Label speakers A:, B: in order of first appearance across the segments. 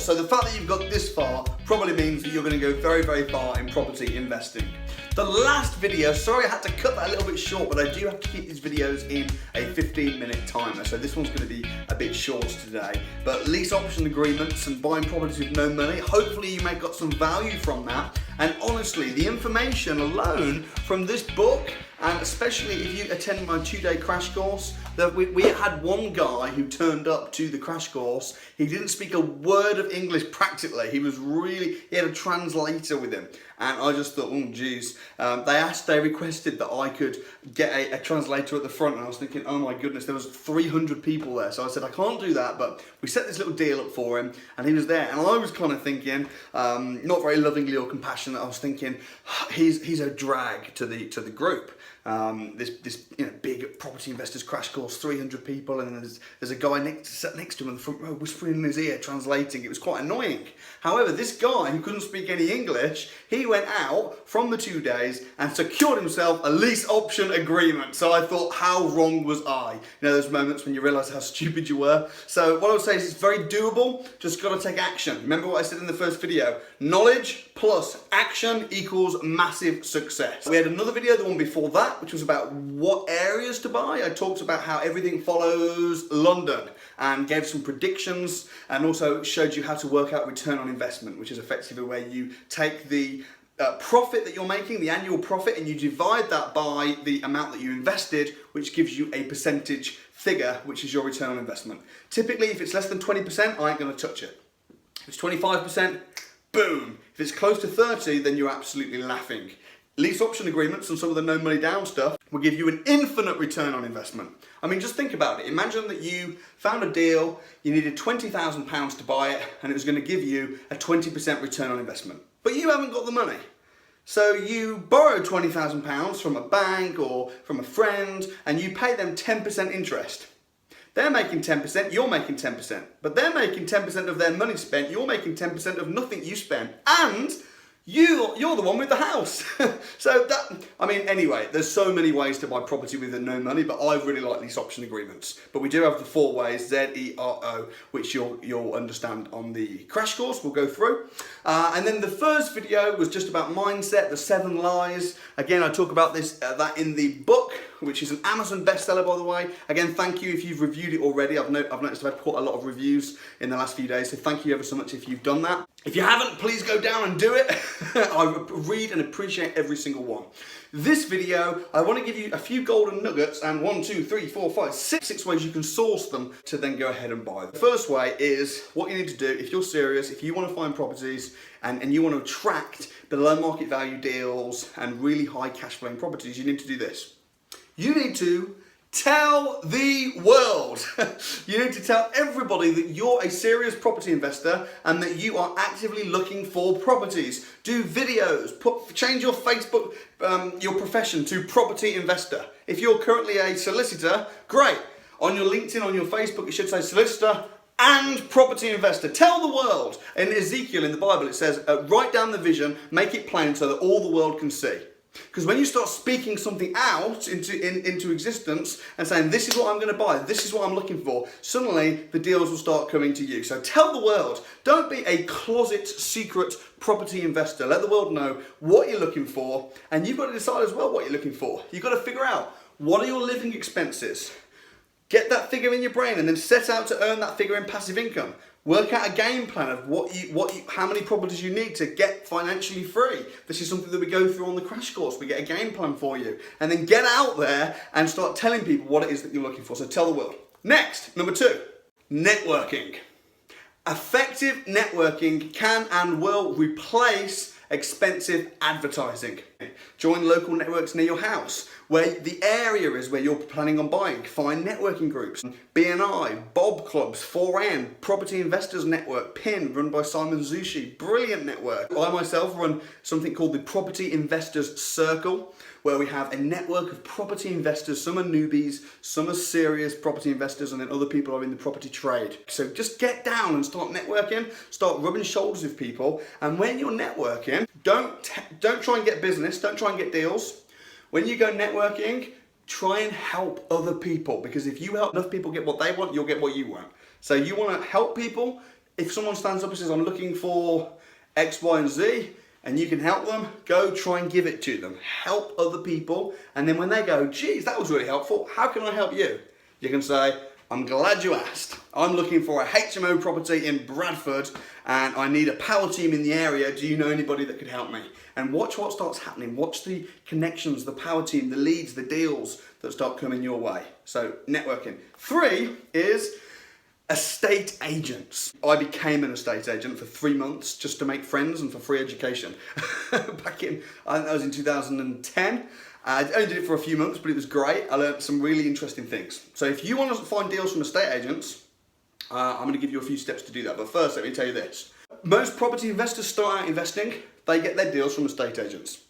A: So the fact that you've got this far probably means that you're going to go very, very far in property investing. The last video, sorry I had to cut that a little bit short, but I do have to keep these videos in a 15-minute timer, so this one's going to be a bit short today. But lease option agreements and buying properties with no money, hopefully you may have got some value from that. And honestly, the information alone from this book, and especially if you attend my 2-day crash course, that we had one guy who turned up to the crash course. He didn't speak a word of English practically. He had a translator with him. And I just thought, oh geez. They requested that I could get a translator at the front, and I was thinking, oh my goodness, there was 300 people there. So I said, I can't do that, but we set this little deal up for him, and he was there. And I was kind of thinking, not very lovingly or compassionate, I was thinking, he's a drag to the group. This big property investors crash course, 300 people, and there's a guy sat next to him in the front row whispering in his ear, translating. It was quite annoying. However, this guy who couldn't speak any English, he went out from the 2 days and secured himself a lease option agreement. So I thought, how wrong was I? You know, those moments when you realise how stupid you were. So what I would say is it's very doable, just got to take action. Remember what I said in the first video, knowledge plus action equals massive success. We had another video, the one before that, which was about what areas to buy. I talked about how everything follows London and gave some predictions, and also showed you how to work out return on investment, which is effectively where you take the profit that you're making, the annual profit, and you divide that by the amount that you invested, which gives you a percentage figure, which is your return on investment. Typically, if it's less than 20%, I ain't gonna touch it. If it's 25%, boom. If it's close to 30, then you're absolutely laughing. Lease option agreements and some of the no money down stuff will give you an infinite return on investment. I mean, just think about it. Imagine that you found a deal, you needed £20,000 to buy it, and it was going to give you a 20% return on investment. But you haven't got the money. So you borrow £20,000 from a bank or from a friend, and you pay them 10% interest. They're making 10%, you're making 10%. But they're making 10% of their money spent, you're making 10% of nothing you spent. And you're the one with the house. So that, I mean, anyway, there's so many ways to buy property with no money, but I really like lease option agreements. But we do have the 4 ways, Z-E-R-O, which you'll understand on the crash course we'll go through. And then the first video was just about mindset, the 7 lies. Again, I talk about that in the book, which is an Amazon bestseller, by the way. Again, thank you if you've reviewed it already. I've noticed I've had quite a lot of reviews in the last few days, so thank you ever so much if you've done that. If you haven't, please go down and do it. I read and appreciate every single one. This video, I want to give you a few golden nuggets and 1, 2, 3, 4, 5, 6 ways you can source them to then go ahead and buy them. The first way is what you need to do if you're serious, if you want to find properties and you want to attract below market value deals and really high cash flowing properties, you need to do this. You need to tell the world. You need to tell everybody that you're a serious property investor and that you are actively looking for properties. Do videos, change your Facebook, your profession to property investor. If you're currently a solicitor, great. On your LinkedIn, on your Facebook, it should say solicitor and property investor. Tell the world. In Ezekiel, in the Bible, it says, write down the vision, make it plain so that all the world can see. Because when you start speaking something out into existence and saying, this is what I'm going to buy, this is what I'm looking for, suddenly the deals will start coming to you. So tell the world, don't be a closet secret property investor. Let the world know what you're looking for, and you've got to decide as well what you're looking for. You've got to figure out, what are your living expenses? Get that figure in your brain and then set out to earn that figure in passive income. Work out a game plan of how many properties you need to get financially free. This is something that we go through on the crash course. We get a game plan for you. And then get out there and start telling people what it is that you're looking for. So tell the world. Next, number 2, networking. Effective networking can and will replace expensive advertising. Join local networks near your house, where the area is where you're planning on buying. Find networking groups, BNI, Bob Clubs, 4N, Property Investors Network, PIN, run by Simon Zushi, brilliant network. I myself run something called the Property Investors Circle, where we have a network of property investors. Some are newbies, some are serious property investors, and then other people are in the property trade. So just get down and start networking, start rubbing shoulders with people, and when you're networking, don't try and get business, don't try and get deals. When you go networking, try and help other people, because if you help enough people get what they want, you'll get what you want. So you want to help people, If someone stands up and says, I'm looking for X, Y, and Z, and you can help them, go try and give it to them. Help other people, and then when they go, geez, that was really helpful, how can I help you? You can say, I'm glad you asked. I'm looking for a HMO property in Bradford, and I need a power team in the area. Do you know anybody that could help me? And watch what starts happening. Watch the connections, the power team, the leads, the deals that start coming your way. So networking. 3 is estate agents. I became an estate agent for 3 months just to make friends and for free education. Back in, I think that was in 2010. I only did it for a few months, but it was great. I learned some really interesting things. So if you want to find deals from estate agents, I'm going to give you a few steps to do that. But first, let me tell you this. Most property investors start out investing, they get their deals from estate agents.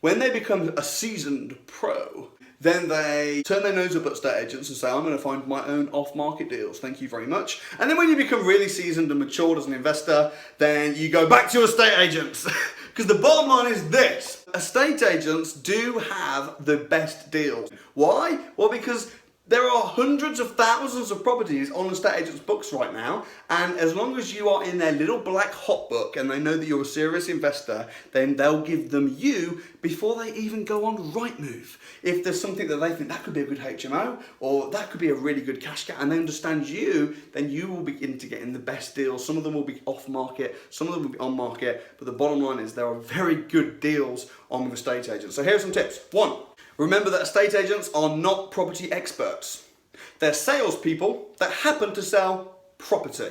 A: When they become a seasoned pro, then they turn their nose up at estate agents and say, I'm going to find my own off-market deals. Thank you very much. And then when you become really seasoned and matured as an investor, then you go back to estate agents. Because the bottom line is this. Estate agents do have the best deals. Why? Well, because there are hundreds of thousands of properties on estate agents' books right now, and as long as you are in their little black hot book and they know that you're a serious investor, then they'll give them you before they even go on Rightmove. If there's something that they think that could be a good HMO, or that could be a really good cash cow, and they understand you, then you will begin to get in the best deals. Some of them will be off market, some of them will be on market, but the bottom line is there are very good deals on with estate agents. So here are some tips. 1. Remember that estate agents are not property experts. They're salespeople that happen to sell property.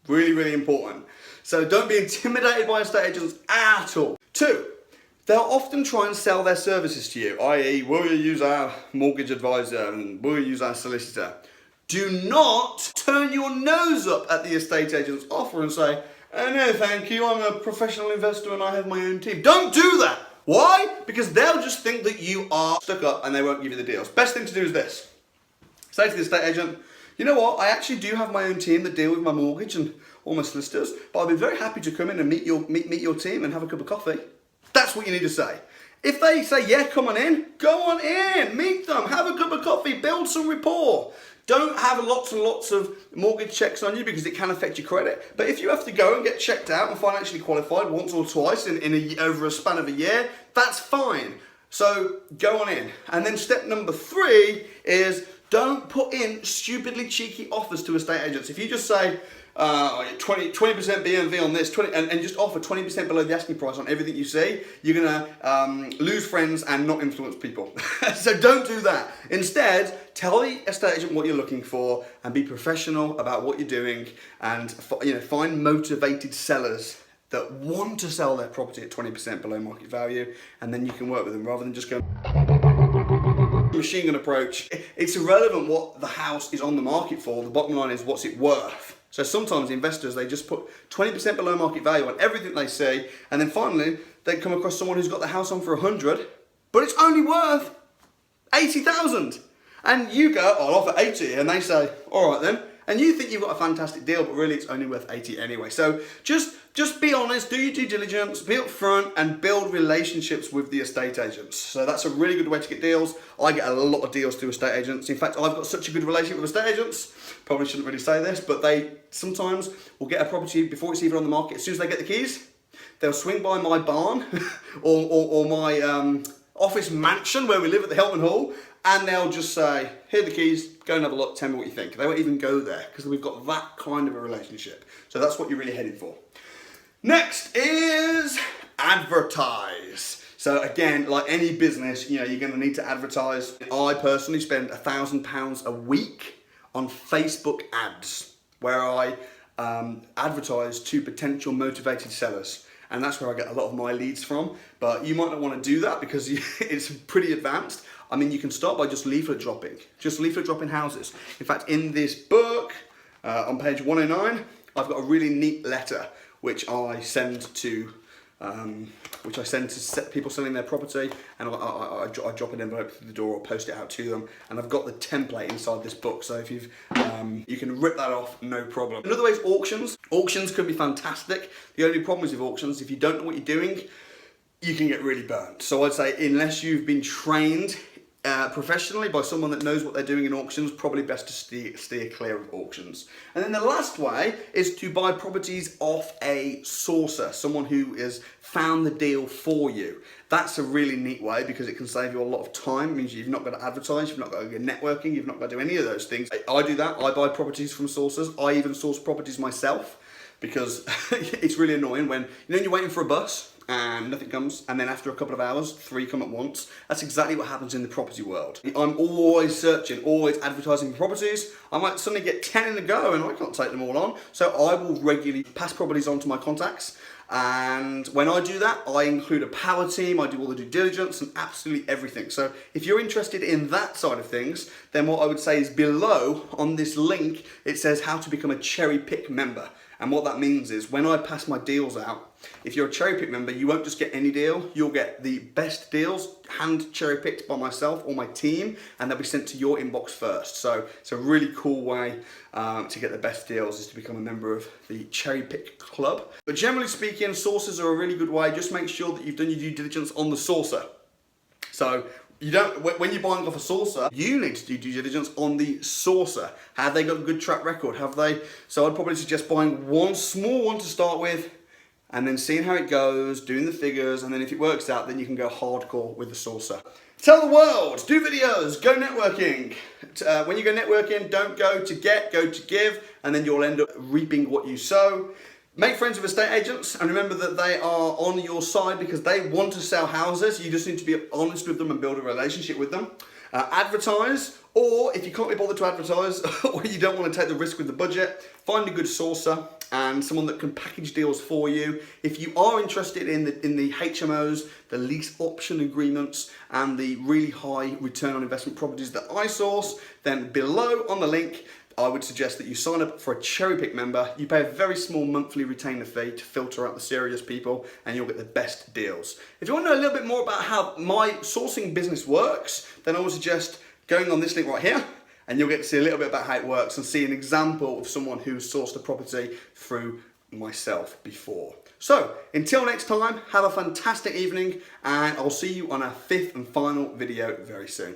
A: Really, really important. So don't be intimidated by estate agents at all. 2, they'll often try and sell their services to you, i.e., will you use our mortgage advisor and will you use our solicitor? Do not turn your nose up at the estate agent's offer and say, oh, no, thank you, I'm a professional investor and I have my own team. Don't do that. Why? Because they'll just think that you are stuck up and they won't give you the deals. Best thing to do is this. Say to the estate agent, you know what, I actually do have my own team that deal with my mortgage and all my solicitors, but I'll be very happy to come in and meet your team and have a cup of coffee. That's what you need to say. If they say, yeah, come on in, go on in, meet them, have a cup of coffee, build some rapport. Don't have lots and lots of mortgage checks on you because it can affect your credit. But if you have to go and get checked out and financially qualified once or twice over a span of a year, that's fine. So go on in. And then step number 3 is don't put in stupidly cheeky offers to estate agents. If you just say 20% BMV on this, and just offer 20% below the asking price on everything you see, you're gonna lose friends and not influence people. So don't do that. Instead, tell the estate agent what you're looking for and be professional about what you're doing, and find motivated sellers that want to sell their property at 20% below market value, and then you can work with them rather than just go machine gun approach. It's irrelevant what the house is on the market for. The bottom line is what's it worth. So sometimes investors, they just put 20% below market value on everything they see, and then finally they come across someone who's got the house on for 100, but it's only worth 80,000. And you go, I'll offer 80, and they say, all right then. And you think you've got a fantastic deal, but really it's only worth 80 anyway. So just be honest, do your due diligence, be upfront, and build relationships with the estate agents. So that's a really good way to get deals. I get a lot of deals through estate agents. In fact, I've got such a good relationship with estate agents, probably shouldn't really say this, but they sometimes will get a property before it's even on the market. As soon as they get the keys, they'll swing by my barn or my office mansion where we live at the Hilton Hall, and they'll just say, here are the keys, go and have a look, tell me what you think. They won't even go there because we've got that kind of a relationship. So that's what you're really heading for. Next is advertise. So again, like any business, you're going to need to advertise. I personally spend £1,000 a week on Facebook ads where I advertise to potential motivated sellers. And that's where I get a lot of my leads from. But you might not want to do that because it's pretty advanced. I mean, you can start by just leaflet dropping houses. In fact, in this book, on page 109, I've got a really neat letter which I send to people selling their property, and I drop an envelope through the door or post it out to them, and I've got the template inside this book. So if you can rip that off, no problem. Another way is auctions. Auctions can be fantastic. The only problem is with auctions, if you don't know what you're doing, you can get really burnt. So I'd say unless you've been trained professionally by someone that knows what they're doing in auctions, probably best to steer clear of auctions. And then the last way is to buy properties off a sourcer, someone who has found the deal for you. That's a really neat way because it can save you a lot of time. It means you've not got to advertise, you've not got to go networking, you've not got to do any of those things. I do that. I buy properties from sourcers. I even source properties myself because it's really annoying when you're waiting for a bus and nothing comes, and then after a couple of hours, 3 come at once. That's exactly what happens in the property world. I'm always searching, always advertising for properties. I might suddenly get 10 in a go and I can't take them all on. So I will regularly pass properties on to my contacts. And when I do that, I include a power team, I do all the due diligence and absolutely everything. So if you're interested in that side of things, then what I would say is below on this link, it says how to become a cherry pick member. And what that means is when I pass my deals out, if you're a cherry pick member, you won't just get any deal, you'll get the best deals hand cherry picked by myself or my team, and they'll be sent to your inbox first. So it's a really cool way to get the best deals is to become a member of the cherry pick club. But generally speaking, sources are a really good way. Just make sure that you've done your due diligence on the sourcer. So when you're buying off a sourcer, you need to do due diligence on the sourcer. Have they got a good track record? Have they? So I'd probably suggest buying one small one to start with, and then seeing how it goes, doing the figures, and then if it works out, then you can go hardcore with the sourcer. Tell the world, do videos, go networking. When you go networking, don't go to get, go to give, and then you'll end up reaping what you sow. Make friends with estate agents and remember that they are on your side because they want to sell houses. You just need to be honest with them and build a relationship with them. Advertise, or if you can't be bothered to advertise or you don't want to take the risk with the budget, find a good sourcer and someone that can package deals for you. If you are interested in the HMOs, the lease option agreements, and the really high return on investment properties that I source, then below on the link, I would suggest that you sign up for a cherry pick member. You pay a very small monthly retainer fee to filter out the serious people and you'll get the best deals. If you want to know a little bit more about how my sourcing business works, then I would suggest going on this link right here and you'll get to see a little bit about how it works and see an example of someone who sourced a property through myself before. So until next time, have a fantastic evening and I'll see you on our 5th and final video very soon.